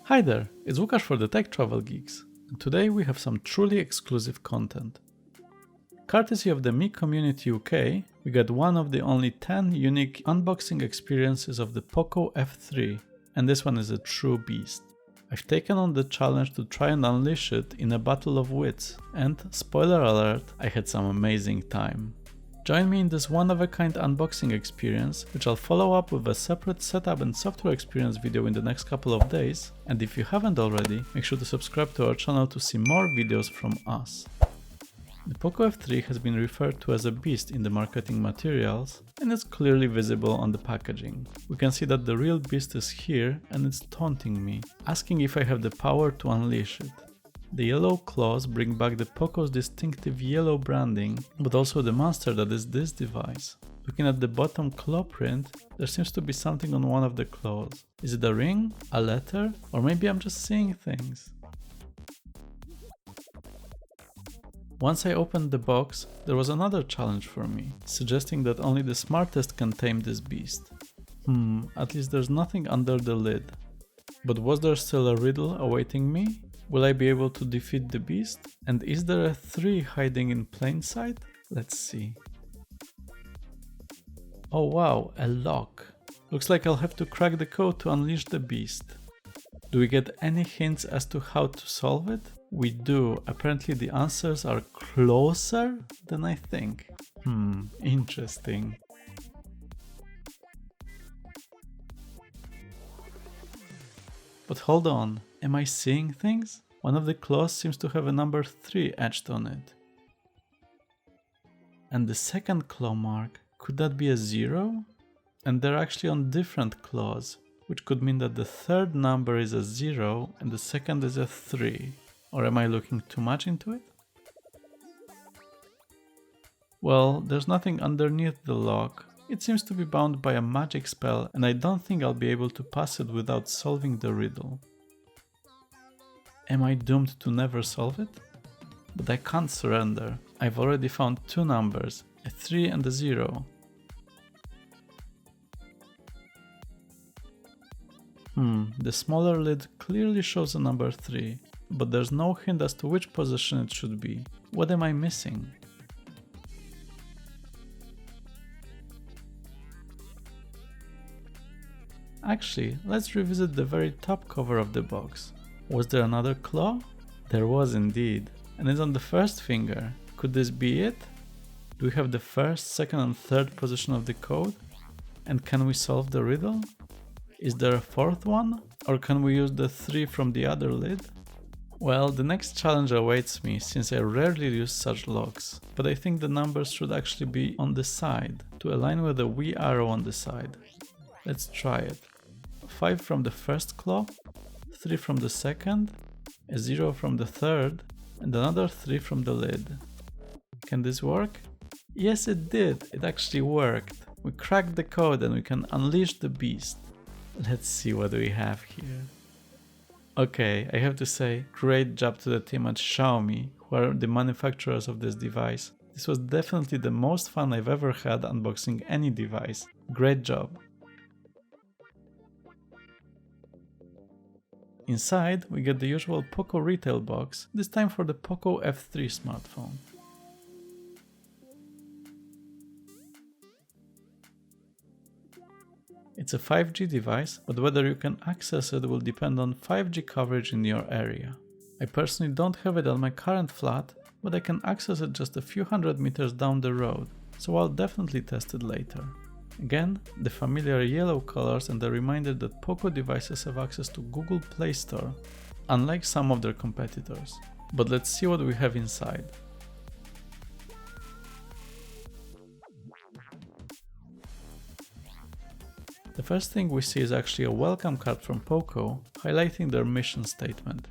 Hi there, it's Lukasz for the Tech Travel Geeks, and today we have some truly exclusive content. Courtesy of the Me Community UK, we got one of the only 10 unique unboxing experiences of the Poco F3, and this one is a true beast. I've taken on the challenge to try and unleash it in a battle of wits, and spoiler alert, I had some amazing time. Join me in this one-of-a-kind unboxing experience, which I'll follow up with a separate setup and software experience video in the next couple of days, and if you haven't already, make sure to subscribe to our channel to see more videos from us. The Poco F3 has been referred to as a beast in the marketing materials, and it's clearly visible on the packaging. We can see that the real beast is here and it's taunting me, asking if I have the power to unleash it. The yellow claws bring back the Poco's distinctive yellow branding, but also the monster that is this device. Looking at the bottom claw print, there seems to be something on one of the claws. Is it a ring, a letter, or maybe I'm just seeing things? Once I opened the box, there was another challenge for me, suggesting that only the smartest can tame this beast. At least there's nothing under the lid. But was there still a riddle awaiting me? Will I be able to defeat the beast? And is there a 3 hiding in plain sight? Let's see. Oh wow, a lock. Looks like I'll have to crack the code to unleash the beast. Do we get any hints as to how to solve it? We do. Apparently the answers are closer than I think. Interesting. But hold on, am I seeing things? One of the claws seems to have a number 3 etched on it. And the second claw mark, could that be a 0? And they're actually on different claws, which could mean that the third number is a 0 and the second is a 3. Or am I looking too much into it? Well, there's nothing underneath the lock. It seems to be bound by a magic spell, and I don't think I'll be able to pass it without solving the riddle. Am I doomed to never solve it? But I can't surrender. I've already found 2 numbers, a 3 and a 0. The smaller lid clearly shows a number 3, but there's no hint as to which position it should be. What am I missing? Actually, let's revisit the very top cover of the box. Was there another claw? There was indeed, and it's on the first finger. Could this be it? Do we have the first, second and third position of the code? And can we solve the riddle? Is there a fourth one? Or can we use the 3 from the other lid? Well, the next challenge awaits me since I rarely use such locks, but I think the numbers should actually be on the side, to align with the wee arrow on the side. Let's try it. 5 from the first claw, 3 from the second, a 0 from the third, and another 3 from the lid. Can this work? Yes, it did! It actually worked! We cracked the code and we can unleash the beast. Let's see what we have here. Okay, I have to say, great job to the team at Xiaomi, who are the manufacturers of this device. This was definitely the most fun I've ever had unboxing any device. Great job! Inside, we get the usual Poco retail box, this time for the Poco F3 smartphone. It's a 5G device, but whether you can access it will depend on 5G coverage in your area. I personally don't have it on my current flat, but I can access it just a few hundred meters down the road, so I'll definitely test it later. Again, the familiar yellow colors and the reminder that Poco devices have access to Google Play Store, unlike some of their competitors. But let's see what we have inside. The first thing we see is actually a welcome card from Poco, highlighting their mission statement.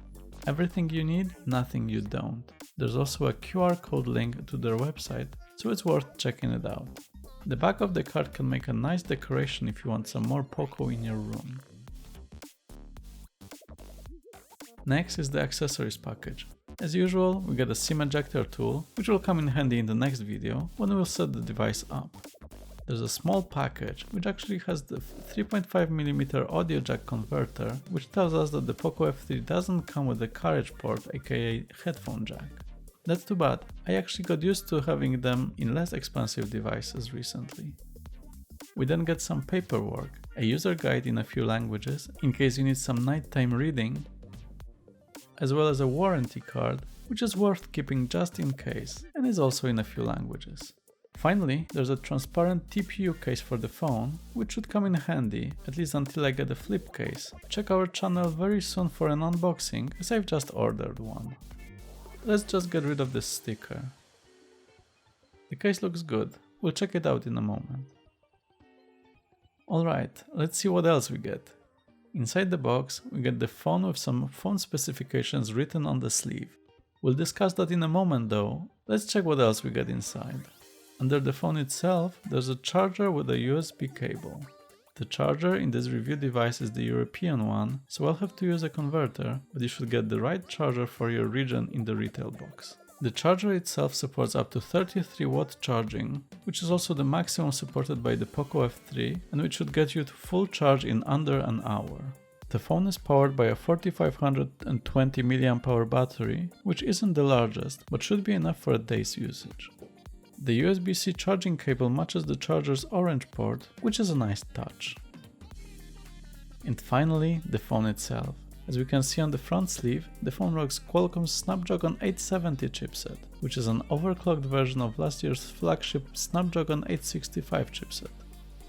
Everything you need, nothing you don't. There's also a QR code link to their website, so it's worth checking it out. The back of the card can make a nice decoration if you want some more Poco in your room. Next is the accessories package. As usual, we get a SIM ejector tool, which will come in handy in the next video when we'll set the device up. there's a small package which actually has the 3.5mm audio jack converter, which tells us that the Poco F3 doesn't come with a carriage port, aka headphone jack. That's too bad, I actually got used to having them in less expensive devices recently. We then get some paperwork, a user guide in a few languages in case you need some nighttime reading, as well as a warranty card, which is worth keeping just in case and is also in a few languages. Finally, there's a transparent TPU case for the phone, which should come in handy, at least until I get a flip case. Check our channel very soon for an unboxing, as I've just ordered one. Let's just get rid of this sticker. The case looks good, we'll check it out in a moment. Alright, let's see what else we get. Inside the box, we get the phone with some phone specifications written on the sleeve. We'll discuss that in a moment though, let's check what else we get inside. Under the phone itself, there's a charger with a USB cable. The charger in this review device is the European one, so I'll have to use a converter, but you should get the right charger for your region in the retail box. The charger itself supports up to 33W charging, which is also the maximum supported by the Poco F3 and which should get you to full charge in under an hour. The phone is powered by a 4520 mAh battery, which isn't the largest, but should be enough for a day's usage. The USB-C charging cable matches the charger's orange port, which is a nice touch. And finally, the phone itself. As we can see on the front sleeve, the phone rocks Qualcomm's Snapdragon 870 chipset, which is an overclocked version of last year's flagship Snapdragon 865 chipset.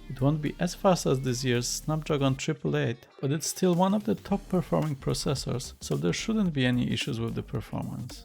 It won't be as fast as this year's Snapdragon 888, but it's still one of the top performing processors, so there shouldn't be any issues with the performance.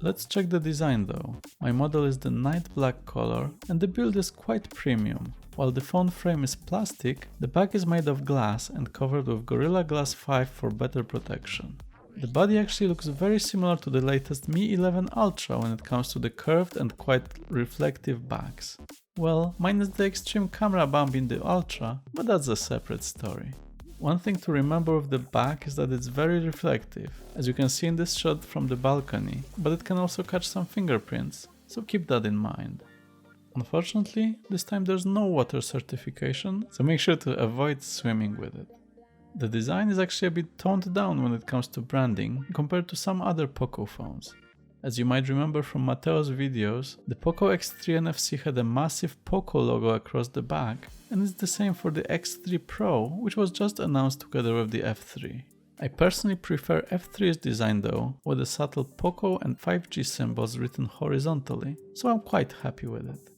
Let's check the design though. My model is the night black color and the build is quite premium. While the phone frame is plastic, the back is made of glass and covered with Gorilla Glass 5 for better protection. The body actually looks very similar to the latest Mi 11 Ultra when it comes to the curved and quite reflective backs. Well, minus the extreme camera bump in the Ultra, but that's a separate story. One thing to remember with the back is that it's very reflective, as you can see in this shot from the balcony, but it can also catch some fingerprints, so keep that in mind. Unfortunately, this time there's no water certification, so make sure to avoid swimming with it. The design is actually a bit toned down when it comes to branding compared to some other Poco phones. As you might remember from Mateo's videos, the Poco X3 NFC had a massive Poco logo across the back, and it's the same for the X3 Pro, which was just announced together with the F3. I personally prefer F3's design though, with the subtle Poco and 5G symbols written horizontally, so I'm quite happy with it.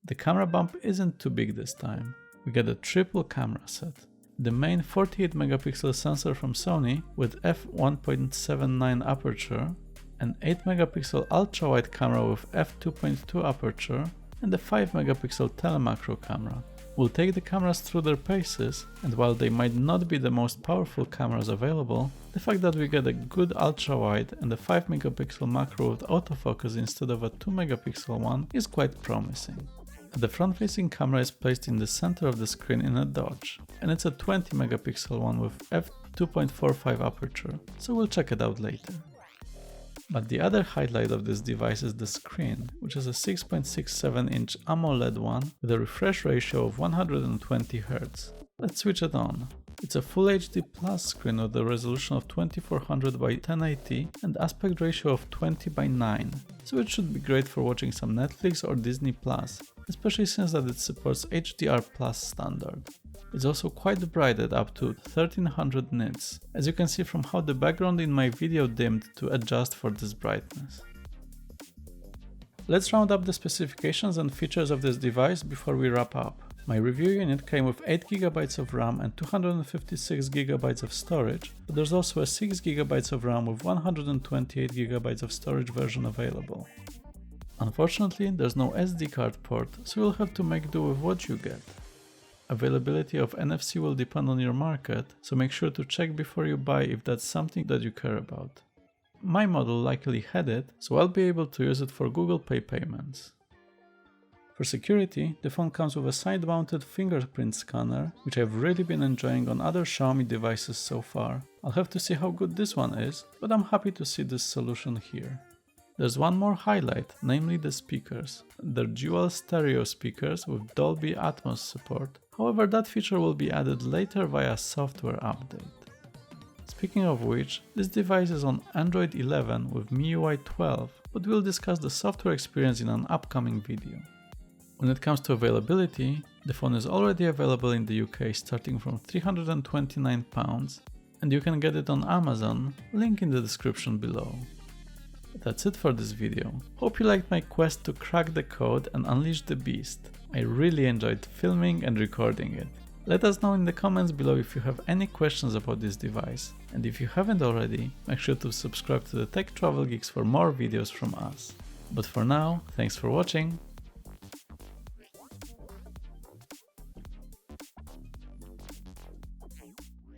The camera bump isn't too big this time. We get a triple camera set. The main 48MP sensor from Sony with f1.79 aperture, an 8MP ultra-wide camera with f2.2 aperture, and a 5MP telemacro camera. We'll take the cameras through their paces, and while they might not be the most powerful cameras available, the fact that we get a good ultra-wide and a 5MP macro with autofocus instead of a 2MP one is quite promising. The front-facing camera is placed in the center of the screen in a dodge, and it's a 20MP one with f2.45 aperture, so we'll check it out later. But the other highlight of this device is the screen, which is a 6.67-inch AMOLED one with a refresh ratio of 120Hz. Let's switch it on. It's a Full HD Plus screen with a resolution of 2400 by 1080 and aspect ratio of 20:9, so it should be great for watching some Netflix or Disney Plus, especially since that it supports HDR Plus standard. It's also quite bright at up to 1300 nits, as you can see from how the background in my video dimmed to adjust for this brightness. Let's round up the specifications and features of this device before we wrap up. My review unit came with 8GB of RAM and 256GB of storage, but there's also a 6GB of RAM with 128GB of storage version available. Unfortunately, there's no SD card port, so you'll have to make do with what you get. Availability of NFC will depend on your market, so make sure to check before you buy if that's something that you care about. My model likely had it, so I'll be able to use it for Google Pay payments. For security, the phone comes with a side-mounted fingerprint scanner, which I've really been enjoying on other Xiaomi devices so far. I'll have to see how good this one is, but I'm happy to see this solution here. There's one more highlight, namely the speakers. They're dual stereo speakers with Dolby Atmos support, however that feature will be added later via software update. Speaking of which, this device is on Android 11 with MIUI 12, but we'll discuss the software experience in an upcoming video. When it comes to availability, the phone is already available in the UK starting from £329, and you can get it on Amazon, link in the description below. That's it for this video. Hope you liked my quest to crack the code and unleash the beast. I really enjoyed filming and recording it. Let us know in the comments below if you have any questions about this device, and if you haven't already, make sure to subscribe to the Tech Travel Geeks for more videos from us. But for now, thanks for watching.